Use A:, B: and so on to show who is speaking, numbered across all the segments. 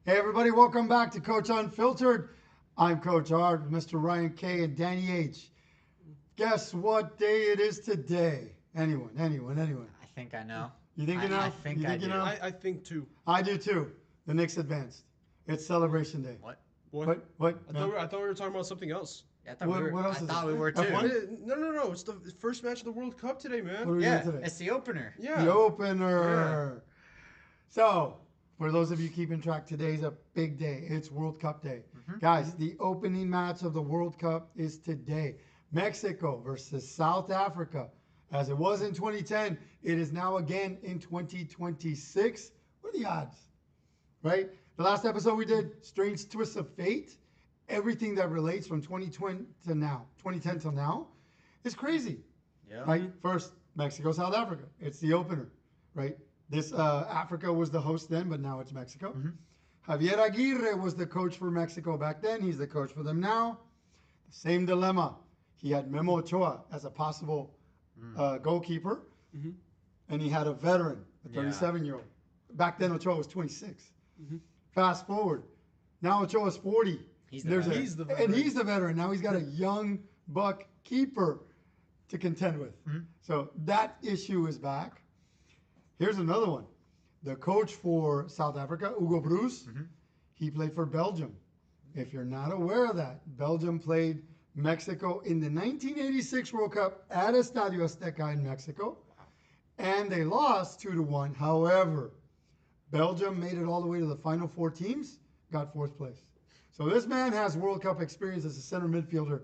A: Hey everybody, welcome back to Coach Unfiltered. I'm Coach Art, Mr. Ryan K. and Danny H. Guess what day it is today? Anyone?
B: I think I know.
A: You think you know?
B: I think I do.
C: I think too.
A: I do too. The Knicks advanced. It's Celebration Day.
B: What?
A: What?
C: I thought we were talking about something else.
B: I thought
A: What else
B: I
A: is
B: thought
A: it?
B: we were too.
A: F1?
C: No. It's the first match of the World Cup today, man.
A: What are we
B: Yeah,
A: doing today?
B: it's the opener.
C: Yeah.
A: The opener. So, for those of you keeping track, today's a big day. It's World Cup Day. Guys, the opening match of the World Cup is today. Mexico versus South Africa. As it was in 2010, it is now again in 2026. What are the odds? Right? The last episode we did, Strange Twists of Fate. Everything that relates from 2020 to now, 2010 till now, is crazy.
B: Yeah.
A: Right? First, Mexico, South Africa. It's the opener, right? This Africa was the host then, but now it's Mexico. Javier Aguirre was the coach for Mexico back then. He's the coach for them now. The same dilemma. He had Memo Ochoa as a possible goalkeeper, and he had a veteran, a 37-year-old. Back then, Ochoa was 26. Fast forward, now Ochoa's 40.
B: He's the veteran.
C: He's the veteran.
A: And he's the veteran. Now he's got a young buck keeper to contend with. So that issue is back. Here's another one. The coach for South Africa, Hugo Bruce, he played for Belgium. If you're not aware of that, Belgium played Mexico in the 1986 World Cup at Estadio Azteca in Mexico, and they lost 2-1. However, Belgium made it all the way to the final four teams, got fourth place. So this man has World Cup experience as a center midfielder.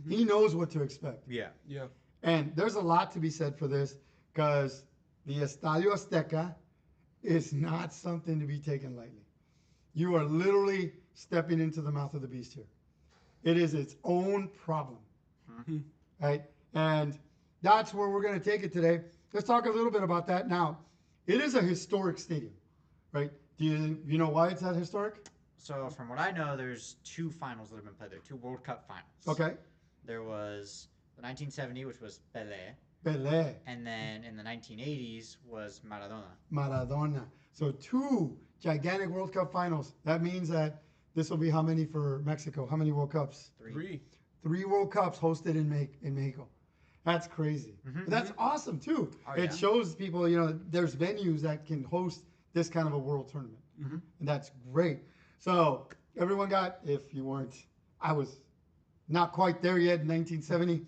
A: He knows what to expect.
B: Yeah.
C: Yeah.
A: And there's a lot to be said for this because the Estadio Azteca is not something to be taken lightly. You are literally stepping into the mouth of the beast here. It is its own problem, right? And that's where we're going to take it today. Let's talk a little bit about that. Now, it is a historic stadium, right? Do you know why it's that historic?
B: So from what I know, there's two finals that have been played there, two World Cup finals.
A: Okay.
B: There was the 1970, which was
A: Pelé,
B: and then in the 1980s was Maradona.
A: Maradona. So two gigantic World Cup finals. That means that this will be how many for Mexico? How many World Cups?
C: Three.
A: 3 World Cups hosted in Mexico. That's crazy. But that's awesome too.
B: Oh,
A: It
B: yeah.
A: shows people, there's venues that can host this kind of a world tournament. And that's great. So everyone got, if you weren't, I was not quite there yet in 1970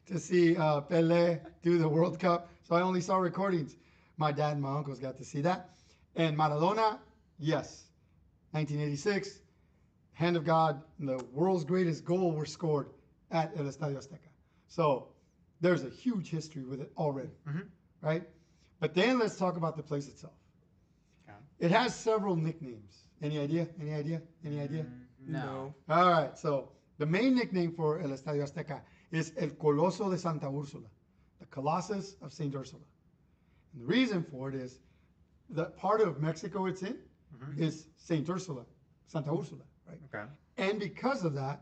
A: to see Pelé do the World Cup. So I only saw recordings. My dad and my uncles got to see that. And Maradona, yes. 1986, hand of God, the world's greatest goal were scored at El Estadio Azteca. So there's a huge history with it already, right? But then let's talk about the place itself.
B: Okay.
A: It has several nicknames. Any idea?
B: No.
A: All right, so the main nickname for El Estadio Azteca is El Coloso de Santa Úrsula, the Colossus of St. Ursula. And the reason for it is the part of Mexico it's in is St. Ursula, Santa Úrsula, right?
B: Okay.
A: And because of that,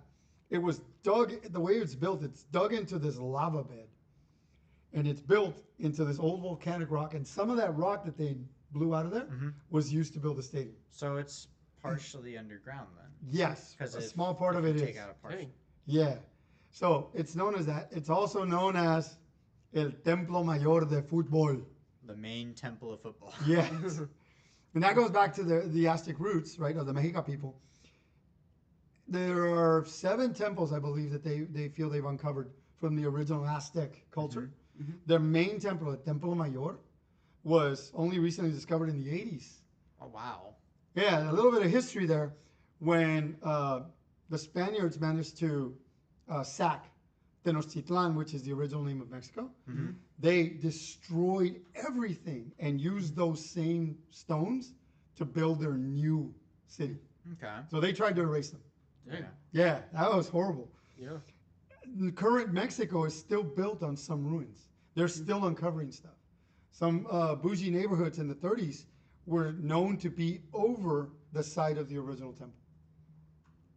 A: it was dug, the way it's built, it's dug into this lava bed. And it's built into this old volcanic rock. And some of that rock that they blew out of there was used to build the stadium.
B: So it's partially underground then.
A: Yes, a
B: Because
A: small part of it is.
B: Take out a portion.
C: Dang.
A: Yeah. So it's known as that. It's also known as El Templo Mayor de Fútbol.
B: The main temple of football.
A: Yes. And that goes back to the Aztec roots, right, of the Mexica people. There are 7 temples, I believe, that they feel they've uncovered from the original Aztec culture. Their main temple, the Templo Mayor, was only recently discovered in the 80s.
B: Oh wow.
A: Yeah, a little bit of history there. When the Spaniards managed to sack Tenochtitlan, which is the original name of Mexico, they destroyed everything and used those same stones to build their new city.
B: Okay.
A: So they tried to erase them.
B: Yeah.
A: Yeah, that was horrible.
C: Yeah.
A: Current Mexico is still built on some ruins. They're still uncovering stuff. Some bougie neighborhoods in the 30s were known to be over the site of the original temple.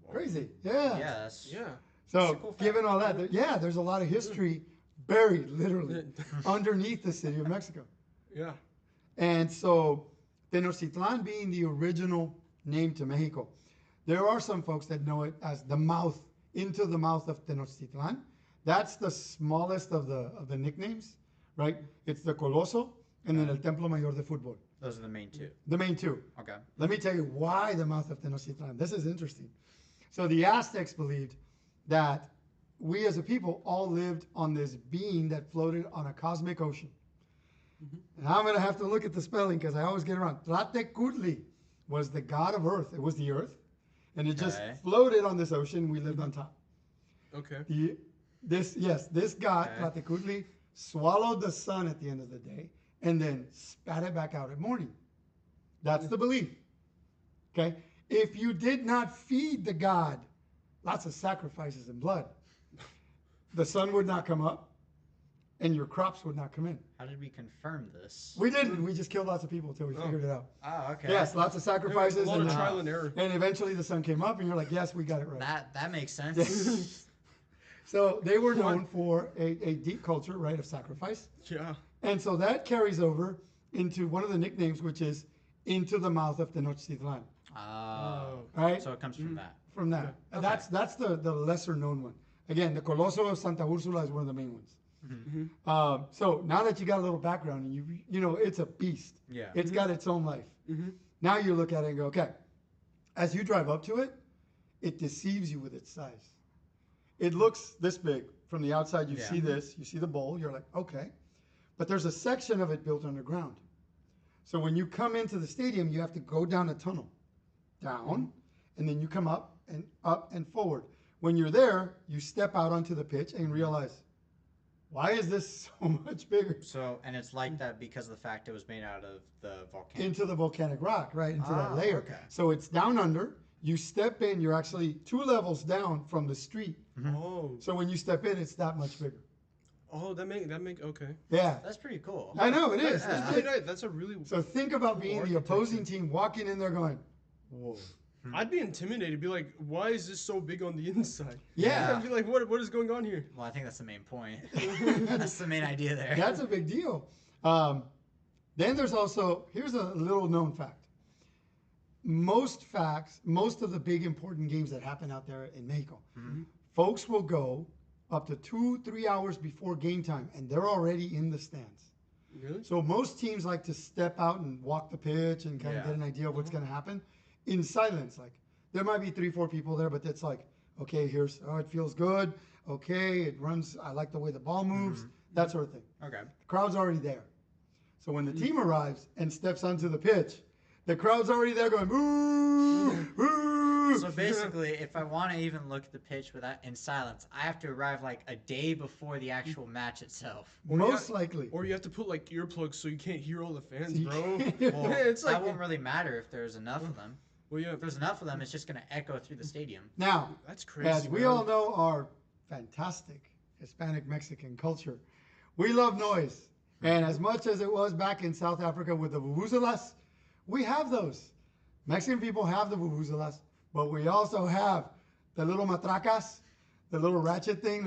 A: Crazy. Yeah.
B: Yeah. That's,
C: Yeah.
A: So,
B: a cool fact.
A: given all that, there's a lot of history buried literally underneath the city of Mexico.
C: Yeah.
A: And so, Tenochtitlan being the original name to Mexico. There are some folks that know it as the mouth, into the mouth of Tenochtitlan. That's the smallest of the nicknames, right? It's the Coloso and then El Templo Mayor de Fútbol.
B: Those are the main two.
A: The main two.
B: Okay.
A: Let me tell you why the mouth of Tenochtitlan. This is interesting. So the Aztecs believed that we as a people all lived on this being that floated on a cosmic ocean. And I'm going to have to look at the spelling because I always get it wrong. Tlatecutli was the god of earth. It was the earth. And it just floated on this ocean. We lived on top.
C: Okay.
A: This god, Tlatecutli, swallowed the sun at the end of the day and then spat it back out at morning. That's the belief. Okay? If you did not feed the god lots of sacrifices and blood, the sun would not come up and your crops would not come in.
B: How did we confirm this?
A: We didn't. We just killed lots of people until we figured it out.
B: Oh, okay.
A: Yes, lots of sacrifices.
C: A lot of
A: and
C: trial and error.
A: And eventually the sun came up and you're like, yes, we got it right.
B: That makes sense.
A: So they were known for a deep culture, right, of sacrifice.
C: Yeah.
A: And so that carries over into one of the nicknames, which is into the mouth of Tenochtitlan.
B: Oh.
A: Right?
B: So it comes from that.
A: From that.
B: Okay.
A: That's the lesser known one. Again, the Coloso of Santa Ursula is one of the main ones. So now that you got a little background and you know it's a beast.
B: Yeah.
A: It's got its own life. Now you look at it and go, okay. As you drive up to it, it deceives you with its size. It looks this big from the outside. You see this. You see the bowl. You're like, okay. But there's a section of it built underground. So when you come into the stadium, you have to go down a tunnel, down, and then you come up and forward. When you're there, you step out onto the pitch and realize, why is this so much bigger?
B: So, and it's like that because of the fact it was made out of the volcano.
A: Into the volcanic rock, right? Into that layer.
B: Okay.
A: So it's down under. You step in, you're actually 2 levels down from the street.
C: Oh.
A: So when you step in, it's that much bigger.
C: Oh, that make okay.
A: Yeah.
B: That's pretty cool.
A: I know, it is.
C: That's really nice. That's a really.
A: So think about being the
C: architecture.
A: opposing team, walking in there going, whoa.
C: I'd be intimidated. Be like, why is this so big on the inside?
A: Yeah.
C: I'd be like, what is going on here?
B: Well, I think that's the main point. That's the main idea there.
A: That's a big deal. Then there's also, here's a little known fact. Most of the big important games that happen out there in Mexico, folks will go up to 2-3 hours before game time and they're already in the stands.
C: Really?
A: So most teams like to step out and walk the pitch and kind of get an idea of what's going to happen in silence. Like there might be 3-4 people there, but it's like, okay, it feels good. Okay, it runs. I like the way the ball moves, that sort of thing.
B: Okay.
A: The crowd's already there. So when the team arrives and steps onto the pitch, the crowd's already there going, boo, boo.
B: So basically, if I want to even look at the pitch in silence, I have to arrive like a day before the actual match itself.
A: Most likely.
C: Or you have to put like earplugs so you can't hear all the fans,
A: So
C: bro.
B: Well,
C: It's like
B: that won't really matter if there's enough of them.
C: Well, yeah,
B: If there's enough of them, it's just going to echo through the stadium.
A: Now,
C: that's crazy.
A: as we
C: man.
A: all know our fantastic Hispanic Mexican culture, we love noise. And as much as it was back in South Africa with the vuvuzelas, we have those. Mexican people have the vuvuzelas, but we also have the little matracas, the little ratchet thing.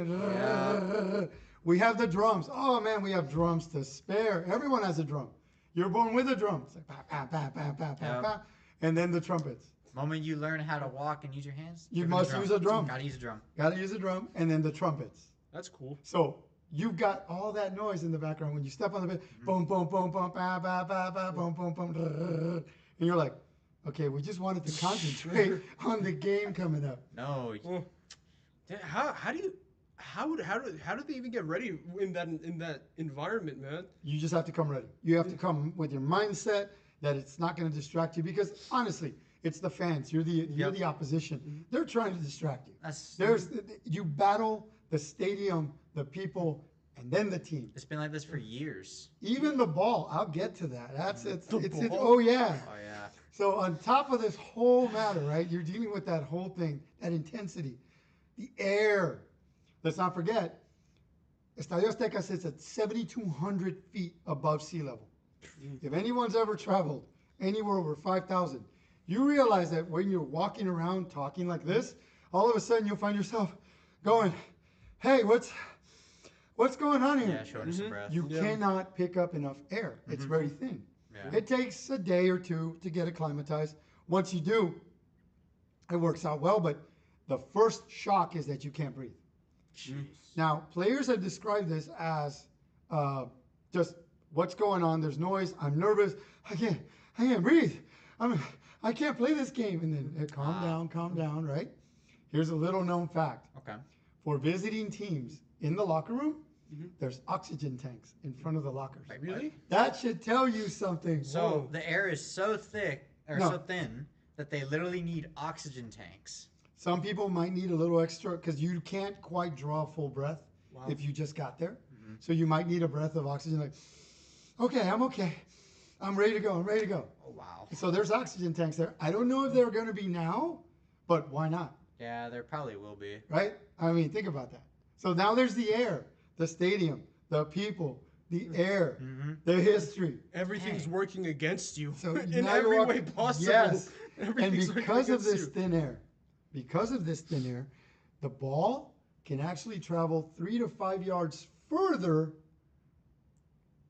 A: We have the drums. Oh man, we have drums to spare. Everyone has a drum. You're born with a drum. It's like pa, pa, pa, pa, pa, pa, pa. And then the trumpets.
B: The moment you learn how to walk and use your hands,
A: You
B: you're
A: must
B: gonna
A: use a drum.
B: Gotta use a drum.
A: Gotta use a drum, and then the trumpets.
C: That's cool.
A: So you've got all that noise in the background when you step on the bed. Boom, boom, boom, boom, ba, ba, ba, ba, boom, boom, boom. And you're like, okay, we just wanted to concentrate on the game coming up.
B: No.
C: Well, how do they even get ready in that environment, man?
A: You just have to come ready. You have to come with your mindset that it's not going to distract you because honestly, it's the fans. You're the opposition. They're trying to distract you. You battle the stadium, the people, and then the team.
B: It's been like this for years.
A: Even the ball. I'll get to that. It's
C: ball?
A: oh yeah.
B: Oh yeah.
A: So on top of this whole matter, right? You're dealing with that whole thing, that intensity, the air. Let's not forget, Estadio Azteca sits at 7,200 feet above sea level. If anyone's ever traveled anywhere over 5,000, you realize that when you're walking around talking like this, all of a sudden you'll find yourself going, hey, what's going on here?
B: Yeah, shortness of breath.
A: You cannot pick up enough air. It's very thin.
B: Yeah.
A: It takes a day or two to get acclimatized, once you do, it works out well. But the first shock is that you can't breathe.
B: Jeez.
A: Now, players have described this as just what's going on. There's noise. I'm nervous. I can't breathe. I can't play this game. And then calm down, right? Here's a little known fact.
B: Okay.
A: For visiting teams in the locker room, there's oxygen tanks in front of the lockers.
B: Wait,
C: Really?
A: That should tell you something.
B: So
A: Whoa.
B: the air is so thick or
A: No.
B: so thin that they literally need oxygen tanks.
A: Some people might need a little extra because you can't quite draw full breath
C: Wow.
A: if you just got there. So you might need a breath of oxygen. Like, okay. I'm ready to go.
B: Oh wow.
A: So there's oxygen tanks there. I don't know if they're going to be now, but why not?
B: Yeah, there probably will be.
A: Right? I mean, think about that. So now there's the air, the stadium, the people, the air, the history.
C: Everything's
B: Dang.
C: working against you
A: So
C: in
A: now you're
C: every
A: walking-
C: way possible.
A: Yes. And
C: Everything's working
A: because of
C: against
A: this
C: you.
A: thin air, the ball can actually travel 3 to 5 yards further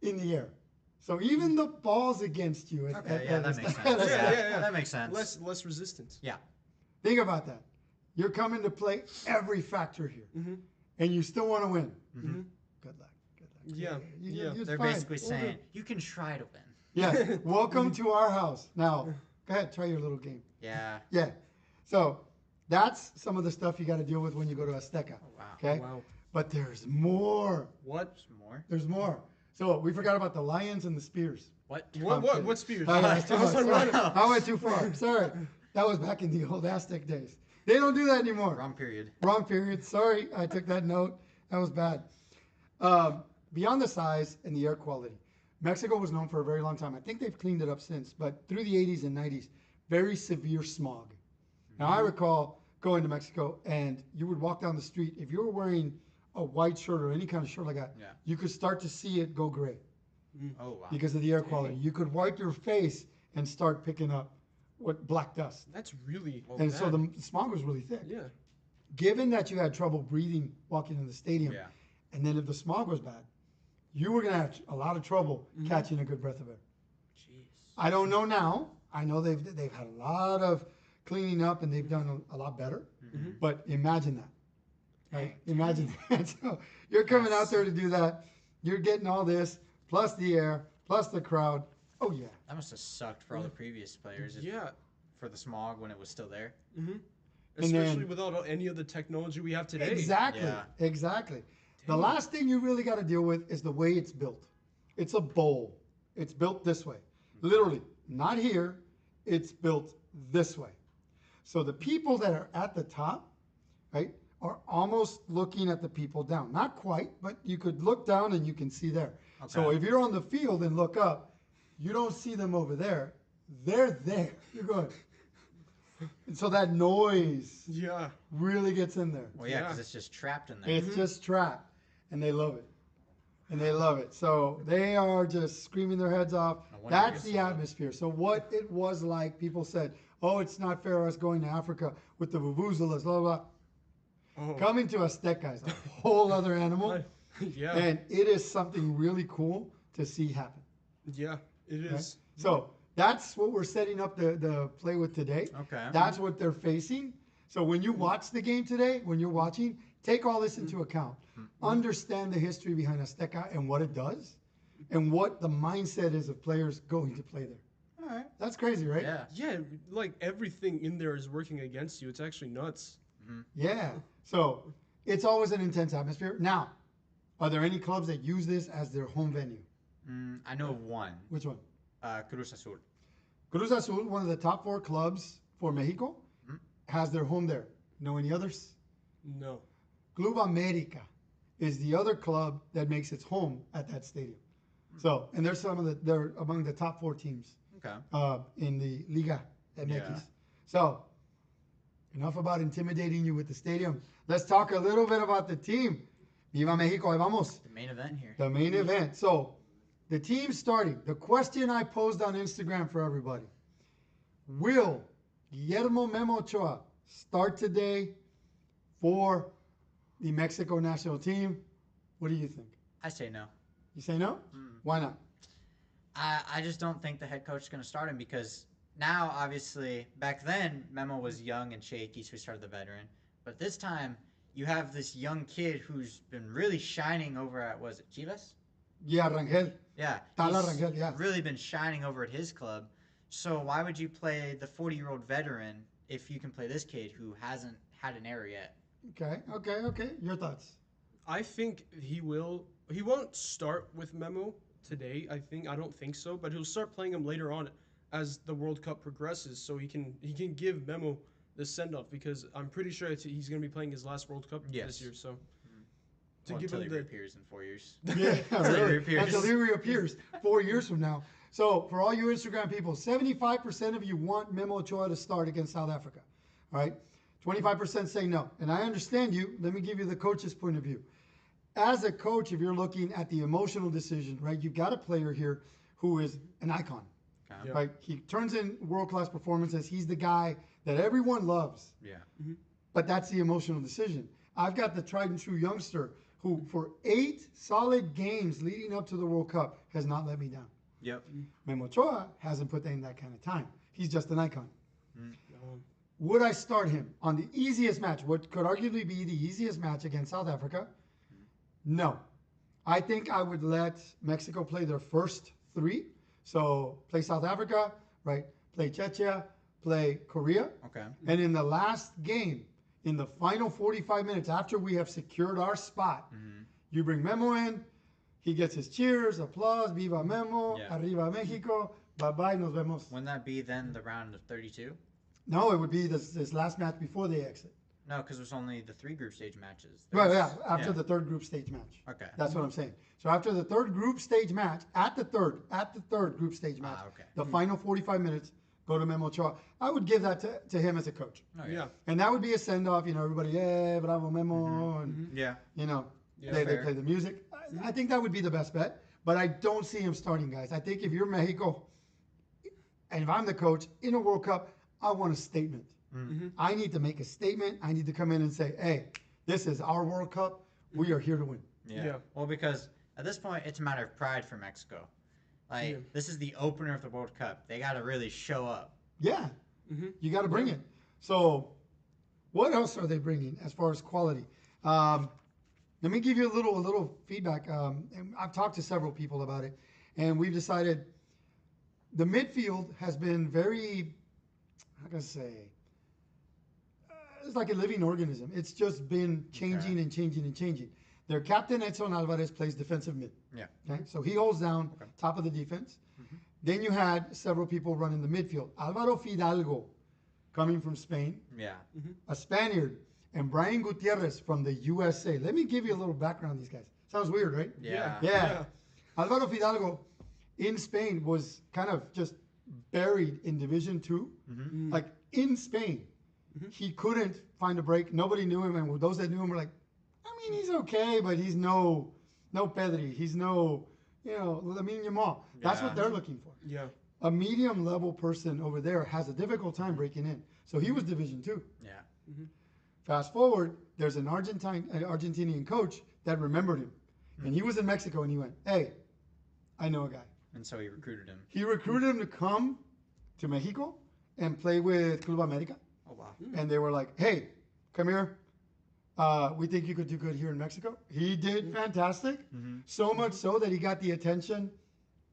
A: in the air. So even the ball's against you.
B: Okay, yeah, that makes sense.
C: Yeah.
B: That makes sense.
C: Less resistance.
B: Yeah.
A: Think about that. You're coming to play every factor here, and you still want to win. Good luck.
C: Yeah.
A: You're
B: They're
A: fine.
B: basically
A: We'll
B: saying
A: do.
B: you can try to win.
A: Yeah. Welcome to our house. Now, go ahead, try your little game.
B: Yeah.
A: Yeah. So that's some of the stuff you got to deal with when you go to Azteca.
B: Oh, wow.
A: Okay.
C: Wow.
A: But there's more.
C: What?
B: Some more.
A: There's more. So we forgot about the lions and the spears.
B: What?
C: What spears?
A: That's too
C: I was
A: much.
C: on
A: Sorry. I went too far. Sorry. That was back in the old Aztec days. They don't do that anymore.
B: Wrong period.
A: Wrong period. Sorry, I took that note. That was bad. Beyond the size and the air quality, Mexico was known for a very long time. I think they've cleaned it up since, but through the 80s and 90s, very severe smog. Now, I recall going to Mexico, and you would walk down the street. If you were wearing a white shirt or any kind of shirt like that,
B: Yeah.
A: you could start to see it go gray
B: Oh wow.
A: because of the air quality. You could wipe your face and start picking up what black dust.
C: That's really.
A: And
C: bad.
A: so the smog was really thick.
C: Yeah.
A: Given that you had trouble breathing walking in the stadium,
B: Yeah.
A: and then if the smog was bad, you were going to have a lot of trouble catching a good breath of air.
B: Jeez.
A: I don't know now. I know they've had a lot of cleaning up and they've done a lot better. But imagine that. Right? Imagine that. So you're coming out there to do that. You're getting all this, plus the air, plus the crowd. Oh, yeah.
B: That must have sucked for all the previous players.
C: Yeah.
B: For the smog when it was still there.
C: Especially
A: then-
C: without any of the technology we have today.
A: Exactly.
B: Yeah.
A: Exactly. The last thing you really got to deal with is the way it's built. It's a bowl. It's built this way. Literally, not here. It's built this way. So the people that are at the top, right, are almost looking at the people down. Not quite, but you could look down and you can see there. So
B: Okay.
A: if you're on the field and look up, you don't see them over there. They're there. You're going. And so that noise
C: Yeah.
A: really gets in there.
B: Well, yeah, because
C: Yeah.
B: it's just trapped in there.
A: It's just trapped, and they love it. And they love it. So they are just screaming their heads off.
B: No wonder
A: That's
B: you
A: the
B: saw it.
A: atmosphere. So what it was like, people said, oh, it's not fair us going to Africa with the vuvuzelas, blah, blah, blah.
C: Oh.
A: Coming to Azteca is a whole other animal.
C: Yeah.
A: And it is something really cool to see happen.
C: Yeah. It
A: okay?
C: is.
A: So that's what we're setting up the play with today.
B: Okay.
A: That's what they're facing. So when you watch the game today, when you're watching, take all this into account. Understand the history behind Azteca and what it does, and what the mindset is of players going to play there.
B: All right.
A: That's crazy, right?
B: Yeah.
C: Yeah. Like everything in there is working against you. It's actually nuts.
A: Yeah. So it's always an intense atmosphere. Now, are there any clubs that use this as their home venue?
B: I know of one.
A: Which one?
B: Cruz Azul.
A: Cruz Azul, one of the top 4 clubs for Mexico, has their home there. Know any others?
C: No.
A: Club America is the other club that makes its home at that stadium. So, and they're among the top 4 teams
B: Okay.
A: in the Liga MX.
B: Yeah.
A: So, enough about intimidating you with the stadium. Let's talk a little bit about the team. Viva Mexico, ahí vamos.
B: The main event here.
A: The main event. So, the team starting. The question I posed on Instagram for everybody. Will Guillermo Memo Ochoa start today for the Mexico national team? What do you think?
B: I say no.
A: You say no? Why not?
B: I just don't think the head coach is going to start him because now, obviously, back then, Memo was young and shaky, so he started the veteran. But this time, you have this young kid who's been really shining over at, was it Chivas?
A: Yeah, Rangel.
B: Yeah.
A: Tala
B: he's
A: Rangel, yeah.
B: really been shining over at his club. So why would you play the 40-year-old veteran if you can play this kid who hasn't had an error yet?
A: Okay. Your thoughts?
C: I think he will. He won't start with Memo today. I don't think so. But he'll start playing him later on as the World Cup progresses, so he can give Memo the send off, because I'm pretty sure he's going to be playing his last World Cup this year. So
B: Well, until he reappears in 4 years.
A: Yeah, really.
B: reappears.
A: Until he reappears 4 years from now. So for all you Instagram people, 75% of you want Memo Ochoa to start against South Africa. All right? 25% say no. And I understand you. Let me give you the coach's point of view. As a coach, if you're looking at the emotional decision, right, you've got a player here who is an icon.
B: Okay.
A: Right? He turns in world-class performances. He's the guy that everyone loves.
B: Yeah.
A: But that's the emotional decision. I've got the tried and true youngster who, for 8 solid games leading up to the World Cup, has not let me down.
B: Yep.
A: Memo Ochoa hasn't put in that kind of time. He's just an icon. Would I start him on the easiest match, what could arguably be the easiest match against South Africa? No. I think I would let Mexico play their first 3. So play South Africa, right? Play Czechia, play Korea.
B: Okay.
A: And in the last game, in the final 45 minutes, after we have secured our spot, you bring Memo in, he gets his cheers, applause, viva Memo, arriba Mexico, bye-bye, nos vemos.
B: Wouldn't that be then the round of 32?
A: No, it would be this last match before they exit.
B: No, because there's only the 3 group stage matches.
A: Right, yeah, after the third group stage match.
B: Okay.
A: That's what I'm saying. So after the third group stage match, at the third group stage match, the final 45 minutes, go to Memo Ochoa. I would give that to him as a coach.
B: Oh, yeah.
A: And that would be a send-off, everybody, yeah, bravo Memo, and, they play the music. I think that would be the best bet, but I don't see him starting, guys. I think if you're Mexico, and if I'm the coach, in a World Cup, I want a statement. I need to make a statement. I need to come in and say, hey, this is our World Cup. We are here to win.
B: Yeah. Well, because at this point, it's a matter of pride for Mexico. Like, this is the opener of the World Cup. They got to really show up.
A: Yeah. You got to bring it. So what else are they bringing as far as quality? Let me give you a little feedback. And I've talked to several people about it, and we've decided the midfield has been very, how can I say, it's like a living organism. It's just been changing and changing and changing. Their captain, Edson Alvarez, plays defensive mid.
B: Yeah.
A: Okay, so he holds down top of the defense. Then you had several people running the midfield. Alvaro Fidalgo, coming from Spain.
B: Yeah.
A: A Spaniard. And Brian Gutierrez from the USA. Let me give you a little background on these guys. Sounds weird, right?
B: Yeah.
A: Alvaro Fidalgo in Spain was kind of just buried in Division 2. Like in Spain. He couldn't find a break. Nobody knew him. And those that knew him were like, I mean, he's okay, but he's no Pedri. He's no, Lamine Yamal. That's what they're looking for.
C: Yeah.
A: A medium level person over there has a difficult time breaking in. So he was Division 2.
B: Yeah.
A: Fast forward, there's an Argentinian coach that remembered him. And he was in Mexico and he went, hey, I know a guy.
B: And so he recruited him.
A: He recruited him to come to Mexico and play with Club America.
B: Oh, wow.
A: And they were like, hey, come here. We think you could do good here in Mexico. He did fantastic. So much so that he got the attention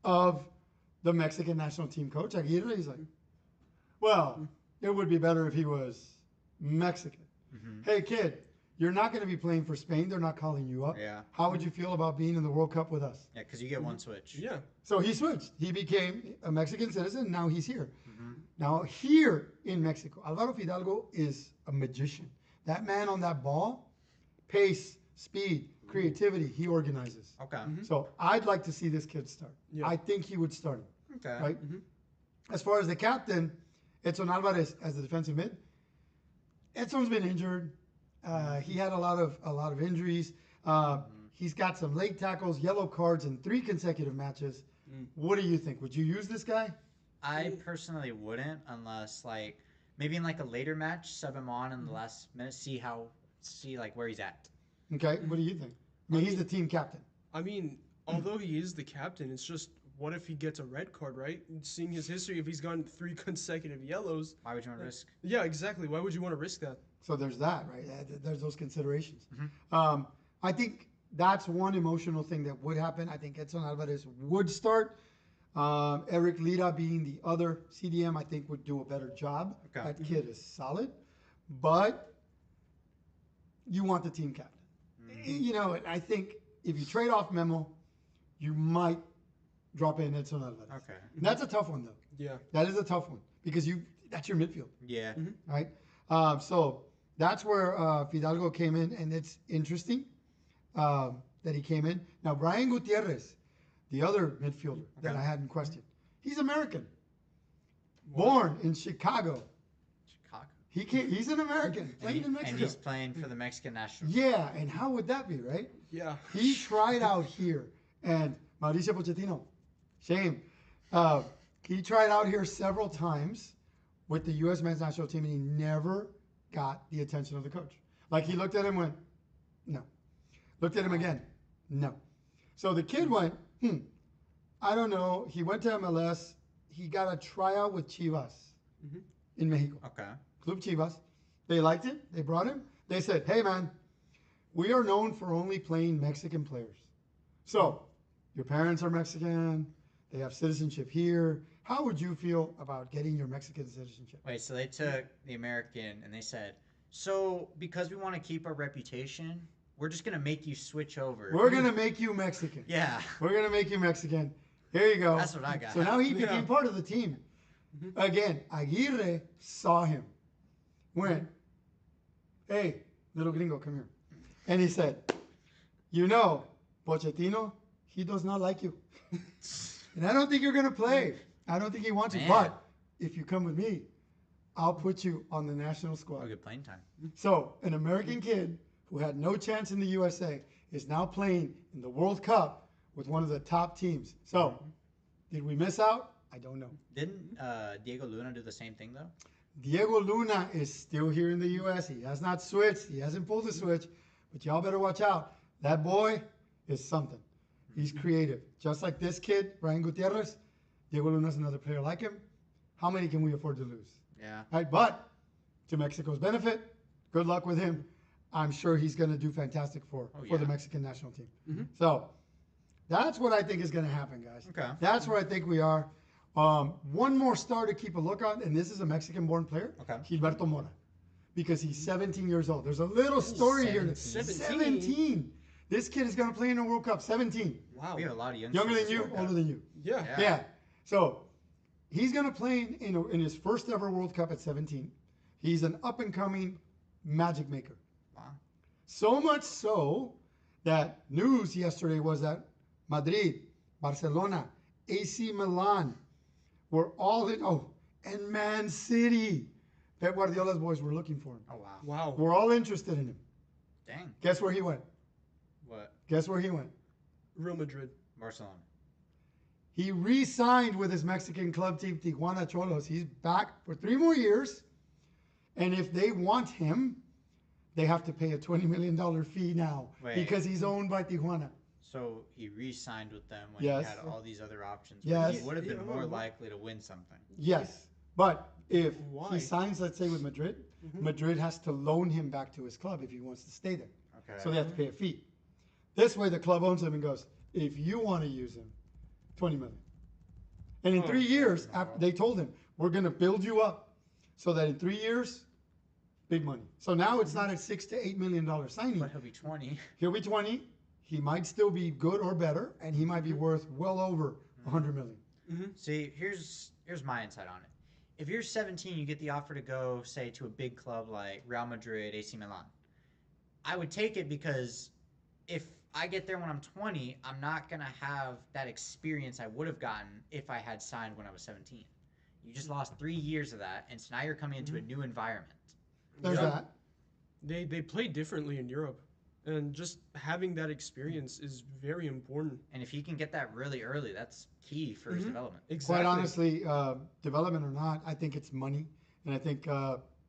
A: of the Mexican national team coach, Aguirre. He's like, well, it would be better if he was Mexican. Hey, kid, you're not going to be playing for Spain. They're not calling you up.
B: Yeah.
A: How would you feel about being in the World Cup with us?
B: Yeah, because you get one switch.
C: Yeah.
A: So he switched. He became a Mexican citizen. Now he's here. Now here in Mexico, Alvaro Fidalgo is a magician. That man on that ball, pace, speed, creativity, he organizes.
B: Okay.
A: So I'd like to see this kid start.
C: Yeah.
A: I think he would start him.
B: Okay.
A: Right? As far as the captain, Edson Alvarez as the defensive mid. Edson's been injured. He had a lot of injuries. He's got some late tackles, yellow cards in 3 consecutive matches. What do you think? Would you use this guy?
B: I personally wouldn't unless maybe in a later match, sub him on in the last minute, see where he's at.
A: Okay. What do you think? I mean, he's the team captain.
C: I mean, although he is the captain, it's just what if he gets a red card, right? Seeing his history, if he's gotten 3 consecutive yellows.
B: Why would you want to risk?
C: Yeah, exactly. Why would you want to risk that?
A: So there's that, right? There's those considerations. I think that's one emotional thing that would happen. I think Edson Alvarez would start. Eric Lira being the other CDM, I think would do a better job.
B: Okay.
A: That kid is solid, but you want the team captain. You know, I think if you trade off Memo, you might drop in Edson Alvarez.
B: Okay.
A: That's a tough one, though.
C: Yeah.
A: That is a tough one because that's your midfield,
B: Yeah.
A: right? So that's where Fidalgo came in, and it's interesting that he came in. Now, Brian Gutierrez, the other midfielder that I had in question, he's American, born in Chicago. He's an American playing in Mexico.
B: And he's playing for the Mexican national.
A: Yeah, and how would that be, right?
C: Yeah.
A: He tried out here, and Mauricio Pochettino, shame. He tried out here several times with the U.S. men's national team, and he never got the attention of the coach. Like, he looked at him and went, no. Looked at him again, no. So the kid went, I don't know. He went to MLS. He got a tryout with Chivas in Mexico.
B: Okay.
A: Club Chivas. They liked it. They brought him. They said, hey, man, we are known for only playing Mexican players. So your parents are Mexican. They have citizenship here. How would you feel about getting your Mexican citizenship?
B: Wait, so they took the American and they said, so because we want to keep our reputation, we're just going to make you switch over.
A: We're going to make you Mexican.
B: Yeah.
A: We're going to make you Mexican. Here you go.
B: That's what I got.
A: So now he became part of the team. Again, Aguirre saw him. Went, hey, little gringo, come here. And he said, you know, Pochettino, he does not like you. And I don't think you're going to play. I don't think he wants you. But if you come with me, I'll put you on the national squad.
B: Oh, good playing time.
A: So an American kid who had no chance in the USA is now playing in the World Cup with one of the top teams. So did we miss out? I don't know.
B: Didn't Diego Luna do the same thing, though?
A: Diego Luna is still here in the U.S. He has not switched. He hasn't pulled the switch. But y'all better watch out. That boy is something. He's creative. Just like this kid, Brian Gutierrez. Diego Luna's another player like him. How many can we afford to lose?
B: Yeah.
A: Right, but to Mexico's benefit, good luck with him. I'm sure he's going to do fantastic for the Mexican national team. So that's what I think is going to happen, guys.
B: Okay.
A: That's where I think we are. One more star to keep a look on, and this is a Mexican-born player, Gilberto Mora, because he's 17 years old. There's a little story here. 17. This kid is going to play in a World Cup. 17.
C: Wow.
B: We have a lot of young
A: Younger than you, older than you.
C: Yeah.
A: So he's going to play in his first ever World Cup at 17. He's an up-and-coming magic maker.
B: Wow.
A: So much so that news yesterday was that Madrid, Barcelona, AC Milan were all in. And Man City. Pep Guardiola's boys were looking for him.
B: Oh, wow.
C: Wow.
A: We're all interested in him.
B: Dang.
A: Guess where he went?
B: What?
A: Guess where he went?
C: Real Madrid.
B: Barcelona.
A: He re-signed with his Mexican club team, Tijuana Cholos. He's back for 3 more years. And if they want him, they have to pay a $20 million fee now because he's owned by Tijuana.
B: So he re-signed with them when
A: Yes.
B: he had all these other options.
A: Yes.
B: He would have been more likely to win something.
A: Yes. But if
C: Why?
A: he signs, let's say, with Madrid, Madrid has to loan him back to his club if he wants to stay there.
B: Okay.
A: So they have to pay a fee. This way, the club owns him and goes, if you want to use him, $20 million. And in 3 years, after they told him, we're going to build you up so that in 3 years, big money. So now it's not a $6 to $8 million signing.
B: But he'll be 20.
A: He'll be 20. He might still be good or better, and he might be worth well over $100 million.
B: See, here's my insight on it. If you're 17, you get the offer to go, say, to a big club like Real Madrid, AC Milan. I would take it because if I get there when I'm 20, I'm not going to have that experience I would have gotten if I had signed when I was 17. You just lost 3 years of that, and so now you're coming into a new environment.
A: There's that.
C: They play differently in Europe. And just having that experience is very important.
B: And if he can get that really early, that's key for his development.
C: Exactly.
A: Quite honestly, development or not, I think it's money. And I think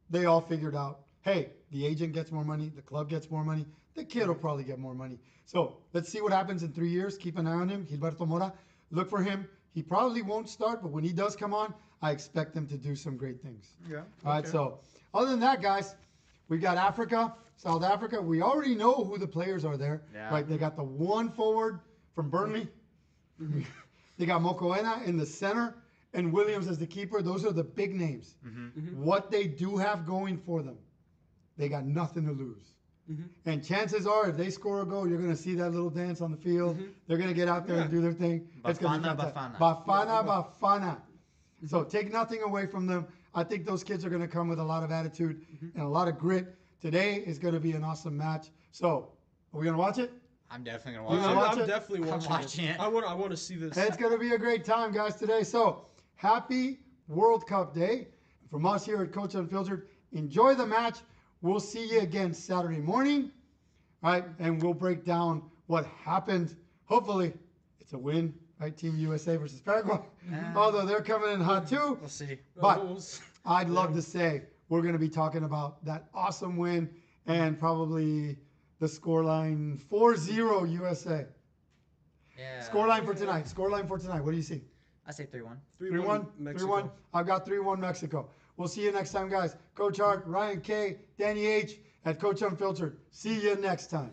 A: they all figured out, hey, the agent gets more money, the club gets more money, the kid will probably get more money. So let's see what happens in 3 years. Keep an eye on him, Gilberto Mora. Look for him. He probably won't start, but when he does come on, I expect him to do some great things.
B: Yeah.
A: All right, so other than that, guys, we got Africa, South Africa. We already know who the players are there.
B: Yeah.
A: Right, they got the one forward from Burnley. They got Mokoena in the center and Williams as the keeper. Those are the big names. What they do have going for them, they got nothing to lose. And chances are, if they score a goal, you're going to see that little dance on the field. They're going to get out there and do their thing. It's going to be fantastic. Bafana. So take nothing away from them. I think those kids are going to come with a lot of attitude and a lot of grit. Today is going to be an awesome match. So, are we going to watch it?
B: I'm definitely going to
A: You're
B: watch
A: gonna
B: it.
C: I'm definitely watching
B: it.
C: I want to see this.
A: It's going to be a great time, guys, today. So, happy World Cup Day. From us here at Coach Unfiltered, enjoy the match. We'll see you again Saturday morning. All right, and we'll break down what happened. Hopefully, it's a win, right? Team USA versus Paraguay. Although they're coming in hot too.
B: We'll see.
A: But I'd love to say we're going to be talking about that awesome win and probably the scoreline 4-0 USA.
B: Yeah.
A: Scoreline for tonight. Scoreline for tonight. What do you see?
B: I say 3-1.
A: 3-1?
C: Mexico.
A: 3-1? I've got 3-1 Mexico. We'll see you next time, guys. Coach Hart, Ryan K, Danny H at Coach Unfiltered. See you next time.